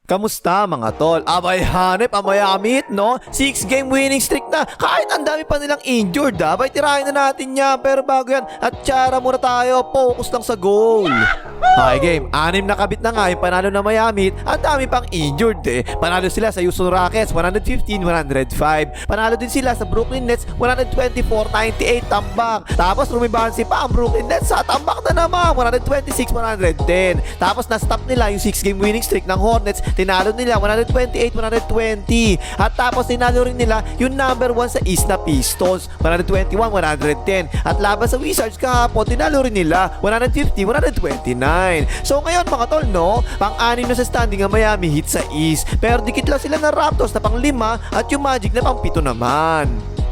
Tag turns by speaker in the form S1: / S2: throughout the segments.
S1: Kamusta mga tol? Abay hanep, amay amit, no? 6-game winning streak na. Kahit ang dami pa nilang injured, abay tirahin na natin yan. Pero bago yan, at tsara muna tayo. Focus lang sa goal. Okay game, 6 na kabit na nga yung panalo na Miami. Ang dami pang injured eh. Panalo sila sa Houston Rockets, 115-105. Panalo din sila sa Brooklyn Nets, 124-98 tambak. Tapos rumibansi pa ang Brooklyn Nets sa tambak na naman, 126-110. Tapos na-stop nila yung 6-game winning streak ng Hornets. Tinalo nila 128-120. At tapos tinalo rin nila yung number 1 sa East na Pistons, 121-110. At laban sa Wizards kahapon, tinalo rin nila 150-129. So ngayon mga tol, no, pang-6 na sa standing ang Miami Heat sa East. Pero dikit lang sila ng Raptors na pang-5 at yung Magic na pang-7 naman.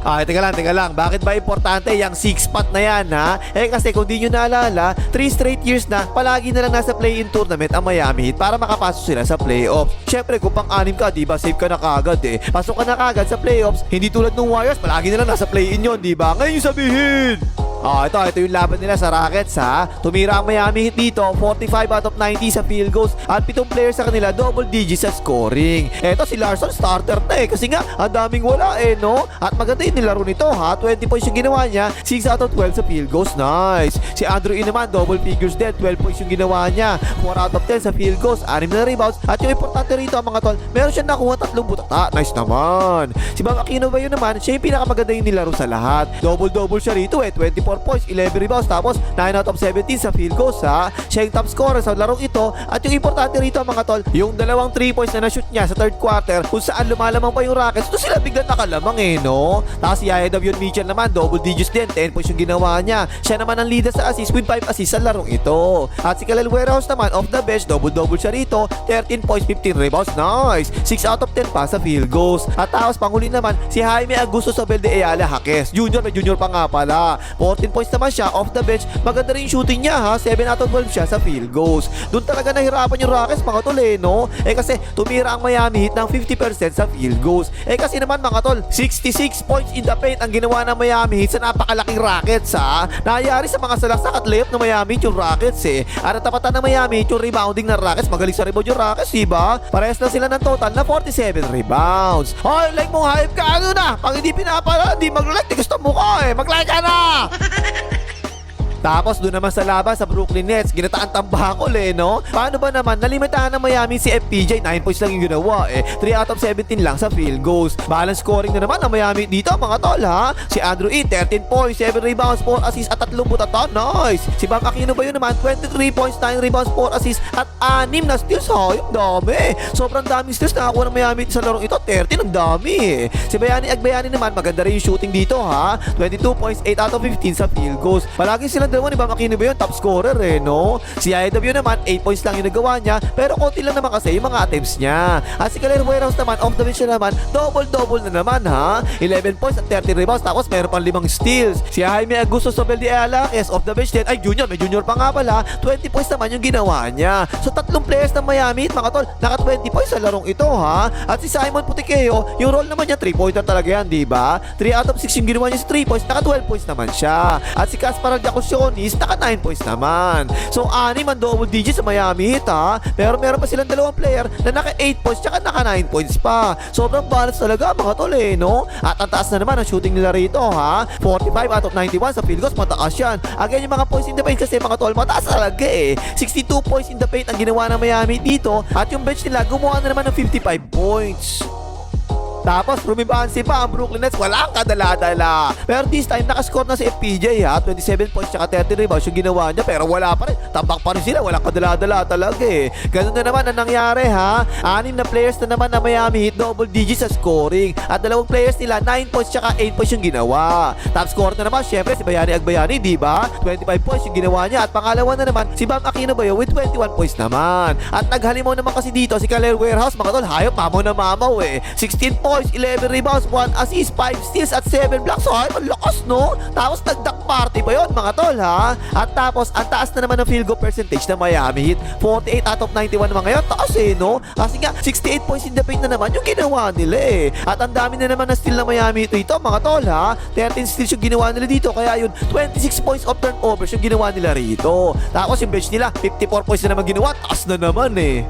S1: Teka lang. Bakit ba importante yung 6 spot na yan, ha? Eh kasi kung di nyo naalala, 3 straight years na, palagi na lang nasa play-in tournament ang Miami Heat para makapasok sila sa playoffs. Syempre, kung pang-6 ka, di ba, safe ka na kagad eh. Pasok ka na kagad sa playoffs, hindi tulad ng Warriors, palagi na lang nasa play-in yun, di ba? Ngayon yung sabihin! Ito yung laban nila sa Rockets, ha. Tumira ang Miami Heat dito, 45 out of 90 sa field goals at 7 players sa kanila, double digits sa scoring. Eto si Larson, starter na eh, kasi nga, ang daming wala eh, no? At maganda yung nilaro nito, ha. 20 points yung ginawa niya, 6 out of 12 sa field goals, nice. Si Andrew naman, double figures din, 12 points yung ginawa niya, 4 out of 10 sa field goals, 6 na rebounds, at yung importante rito mga tol, meron siya nakuha 3 butata, nice naman. Si Bam Aquino ba yun naman, siya yung pinakamaganda yung nilaro sa lahat. Double-double siya rito eh, 24 points, 11 rebounds, tapos 9 out of 17 sa field goals, ha. Siya yung top scorer sa larong ito. At yung importante rito mga tol, yung dalawang 3 points na na-shoot niya sa third quarter kung saan lumalamang pa yung Rockets, ito sila biglang nakalamang eh, no. Tapos si Yaya Davion Mitchell naman, double digits din, 10 points yung ginawa niya. Siya naman ang leader sa assist with 5 assists sa larong ito. At si Khalil Warehouse naman, off the bench, double-double siya rito, 13 points, 15 rebounds, nice. 6 out of 10 pa sa field goals. At tapos panghuli naman si Jaime Augusto Sobel de Ayala Jaques Junior, may junior pa nga pala, 14 points naman siya off the bench. Maganda rin yung shooting niya, ha. 7 out of 12 siya sa field goals. Doon talaga nahirapan yung Rockets mga tol eh, no. Eh kasi tumira ang Miami Heat ng 50% sa field goals. Eh kasi naman mga tol, 66 points in the paint ang ginawa ng Miami Heat sa napakalaking Rockets, ha. Nangyari sa mga salaksak at layup ng Miami Heat yung Rockets eh. At natapatan ng Miami Heat yung rebounding ng Rockets. Magaling sa rebound yung Rockets, diba? Parehas na sila ng total na 47 rebounds. Hoy, like mo hype ka, ano na? Pag hindi pinapala, di mag-like, di gusto mo ko eh. Mag-like ka na! Tapos doon naman sa laban sa Brooklyn Nets, ginataan tambakol eh, no? Paano ba naman, nalimitahan ng Miami si FPJ, 9 points lang yung ginawa eh, 3 out of 17 lang sa field goals. Balance scoring na naman ng Miami dito mga tol, ha? Si Andrew 13 points, 7 rebounds, 4 assists at 3 butata, nice. Si Bam Aquino ba yun naman, 23 points, 9 rebounds, 4 assists at 6 na steals, hayop, dami. Sobrang daming steals nakakuha ng Miami sa larong ito, 13, ang dami eh. Si Bayani Agbayani naman, maganda rin yung shooting dito, ha? 22 points, 8 out of 15 sa field goals. Palagi silang dalawa ni Bam Aquino ba yun, top scorer eh, no? Si IW naman, 8 points lang yung nagawa niya, pero konti lang naman kasi yung mga attempts niya. At si Khalil Warehouse naman, off the bench naman, double-double na naman, ha? 11 points at 30 rebounds, tapos meron pang 5 steals. Si Jaime Augusto Sobel de Ayala, off the bench din, ay junior, may junior pa nga pala, 20 points naman yung ginawa niya. So 3 players ng Miami, mga tol, naka 20 points sa larong ito, ha? At si Simon Putikeo, yung role naman niya, 3-pointer talaga yan, diba? 3 out of 6 yung ginawa niya sa 3 points, naka 12 points naman siya. At si Kasparal Jacosionis, naka 9 points naman. So 6 ang double digits sa Miami Heat, ha? Pero meron pa silang dalawang player na naka 8 points tsaka naka 9 points pa. Sobrang balance talaga mga tol eh, no? At ang taas na naman ang shooting nila rito, ha? 45 out of 91 sa field goals, mataas yan. Again, yung mga points in the paint kasi mga tol, mataas talaga eh. 62 points in the paint ang ginawa ng Miami dito at yung bench nila gumawa na naman ng 55 points. Tapos rumibansi pa ang Brooklyn Nets, walang kadala-dala. Pero this time nakascore na si FPJ, ha, 27 points tsaka 30 rebounds yung ginawa niya, pero wala pa rin, tambak pa rin sila, walang kadala-dala talaga eh. Ganun na naman ang nangyari, ha. 6 na players na naman na Miami Heat, double digits sa scoring. At 2 players nila 9 points tsaka 8 points yung ginawa. Top scorer na naman syempre si Bayani Agbayani, di ba? 25 points yung ginawa niya. At pangalawa na naman si Bam Aquino Bayo with 21 points naman. At naghalimaw naman kasi dito si Khalil Warehouse, mga tol, hayop, mamaw na mamaw eh. 16 points, 11 rebounds, 1 assist, 5 steals at 7 blocks. So ay, ang lakas, no? Tapos nagduck party pa yun mga tol, ha? At tapos ang taas na naman ng field goal percentage ng Miami Heat, 48 out of 91 naman ngayon. Taas eh, no? Kasi nga 68 points in the paint na naman yung ginawa nila eh. At ang dami na naman na steal ng Miami Heat dito mga tol, ha? 13 steals yung ginawa nila dito, kaya yun 26 points of turnovers yung ginawa nila rito. Tapos yung bench nila 54 points na naman ginawa, taas na naman eh.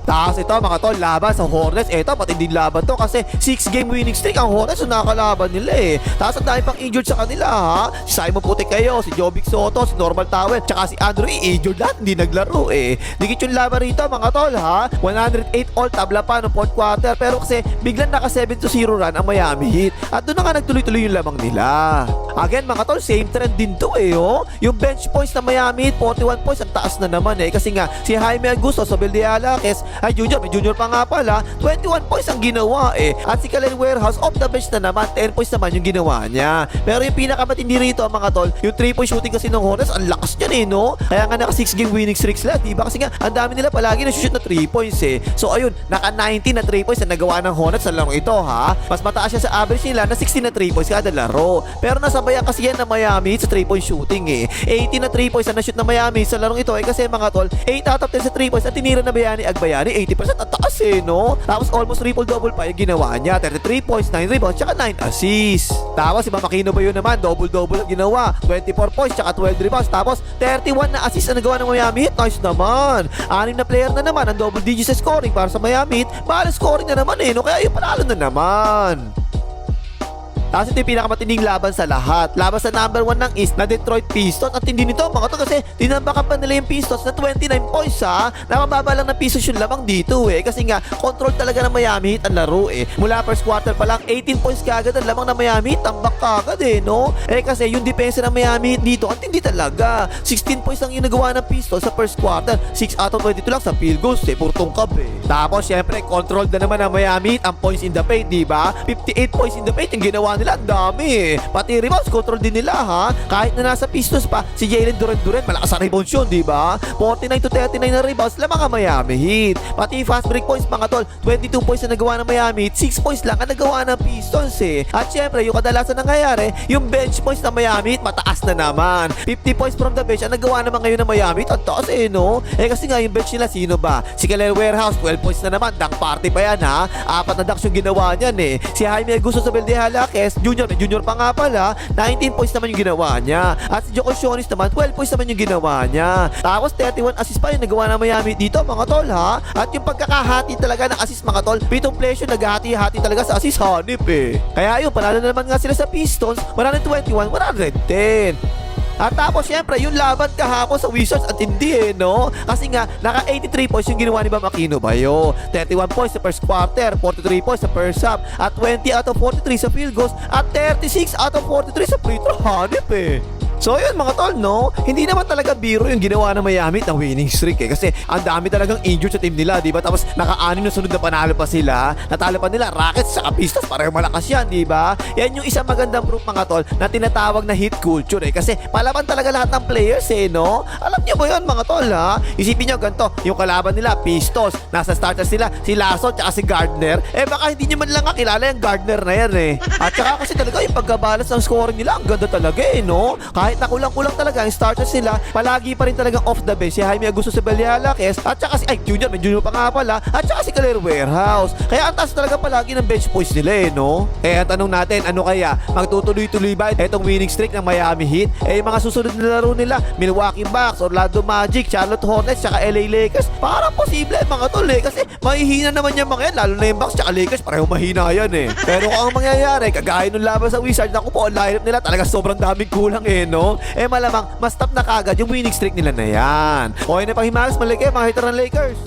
S1: Tapos ito mga tol, laban sa Hornets. Ito, matinding laban to kasi 6 game winning streak ang Hornets yung nakakalaban nila eh. Tapos ang dami pang injured sa kanila ha. Si Simon Puti-Kayo, si Jovic Soto, si Normal Towel, tsaka si Andrew injured lahat, hindi naglaro eh. Dikit yung laban rito mga tol ha. 108 all, tabla pa no fourth quarter. Pero kasi biglang naka 7-0 run ang Miami Heat. At doon na nga nagtuloy-tuloy yung lamang nila. Again mga tol, same trend din to eh oh. Yung bench points ng Miami Heat, 41 points, ang taas na naman eh. Kasi nga si Jaime Augusto, Sobel de Alaques, ay junior, may junior pa nga pala, 21 points ang ginawa eh. At si Kalen Warehouse off the bench na naman, 10 points naman yung ginawa niya. Pero yung pinakamatindi rito mga tol, yung 3-point shooting kasi ng Hornets, ang lakas niyan eh no. Kaya nga naka 6 game winning streaks sila, diba? Kasi nga ang dami nila palagi na shoot na 3 points eh. So ayun, naka 19 na 3 points na nagawa ng Hornets sa larong ito ha. Mas mataas siya sa average nila na 16 na 3 points kada laro. Pero nasabayan kasi yan ng Miami sa 3-point shooting eh. 18 na 3 points na na-shoot ng Miami sa larong ito eh kasi mga tol, 8 out of 10 sa 3 points at tinira na Bayani Agbayani, 80% ang taas eh no. Tapos almost triple-double pa yung ginawa niya, 33 points, 9 rebounds, tsaka 9 assists. Tapos si Mamakino ba yun naman, double-double ang ginawa, 24 points, tsaka 12 rebounds. Tapos 31 na assists ang nagawa ng Miami Heat, nice naman. 6 na player na naman ang double digits sa scoring para sa Miami Heat, mahal scoring na naman eh no, kaya yung panalo na naman. Tapos ito yung pinakamatinding laban sa lahat. Laban sa number 1 ng East na Detroit Pistons. At hindi nito mga to kasi tinambakan pa nila yung Pistons na 29 points ha. Nakababa lang ng Pistons yung lamang dito eh. Kasi nga control talaga ng Miami Heat ang laro eh. Mula first quarter pa lang 18 points kagad ang lamang ng Miami Heat. Tambak kagad eh no. Eh kasi yung depensa ng Miami Heat dito ang tindi talaga. 16 points lang yung nagawa ng Pistons sa first quarter. 6 out of 22 lang sa field goals eh. Puro tungkab eh. Tapos syempre controlled na naman ng Miami Heat ang points in the paint diba? 58 points in the paint yung ginawa nila. Ang dami eh. Pati rebounds, control din nila ha. Kahit na nasa Pistons pa, si Jalen Duren, malakas sa rebounds yun, diba? 49 to 39 na rebounds, lamang ang Miami Heat. Pati fast break points mga tol, 22 points na nagawa ng Miami Heat, 6 points lang ang nagawa ng Pistons eh. At syempre, yung kadalasan nangyayari, yung bench points ng Miami Heat, mataas na naman. 50 points from the bench, ang nagawa naman ngayon ng Miami Heat, ang taas eh no? Eh kasi nga yung bench nila, sino ba? Si Kalen Warehouse, 12 points na naman, dunk party pa yan ha. 4 na dunks yung ginawa niyan eh. Si Jaime Augusto sa Sobel de Alaques, junior pa nga pala, 19 points naman yung ginawa niya. At si Joko Sionis naman, 12 points naman yung ginawa niya. Tapos 31 assist pa yung nagawa ng Miami dito mga tol ha. At yung pagkakahati talaga ng assist mga tol, pitong players yung naghahati-hati talaga sa assist, hanip eh. Kaya yun, panalo na naman nga sila sa Pistons, 121, 110. At tapos syempre yung laban kahapon sa Wizards at hindi eh no. Kasi nga naka 83 points yung ginawa ni Bam Aquino-Bayo, 31 points sa first quarter, 43 points sa first half, at 20 out of 43 sa field goals, at 36 out of 43 sa free throw, hanip eh. So yun mga tol no, hindi naman talaga biro yung ginawa ng Miami ng winning streak eh. Kasi ang dami talagang injured sa team nila, diba? Tapos naka-anim na sunod na panalo pa sila. Natalo pa nila Rockets sa Pistons, pareho malakas yan, diba? Yan yung isang magandang proof mga tol na tinatawag na hit culture eh. Kasi palaban talaga lahat ng players eh no. Alam niyo ba yun mga tol ha? Isipin nyo ganito, yung kalaban nila Pistons, nasa starters sila si Lasso at si Gardner. Eh baka hindi nyo man lang kakilala yung Gardner na yan eh. At saka kasi talaga yung pagkabalance ng scoring nila, ang ganda talaga eh no. Kahit na kulang-kulang talaga ang starters nila, palagi pa rin talagang off the bench si Jaime Augusto sa Alaques, at saka si junior, may junior pa nga pala, at saka si Kalen Warehouse. Kaya ang taas talaga palagi ng bench points nila eh no. Eh ang tanong natin, ano kaya magtutuloy-tuloy ba itong winning streak ng Miami Heat? Eh yung mga susunod na laro nila, Milwaukee Bucks, Orlando Magic, Charlotte Hornets, saka LA Lakers, parang posible mga tol eh, kasi mahihina naman yung mga yan, lalo na yung Bucks saka Lakers, pareho mahina yan eh. Pero kung ang mangyayari, kagaya nung laban sa Wizards, naku po, ang lineup nila talaga sobrang daming kulang eh no. Eh malamang mas top na kagad yung winning streak nila na yan. Okay na pang himagas, mali kayo mga hater ng Lakers.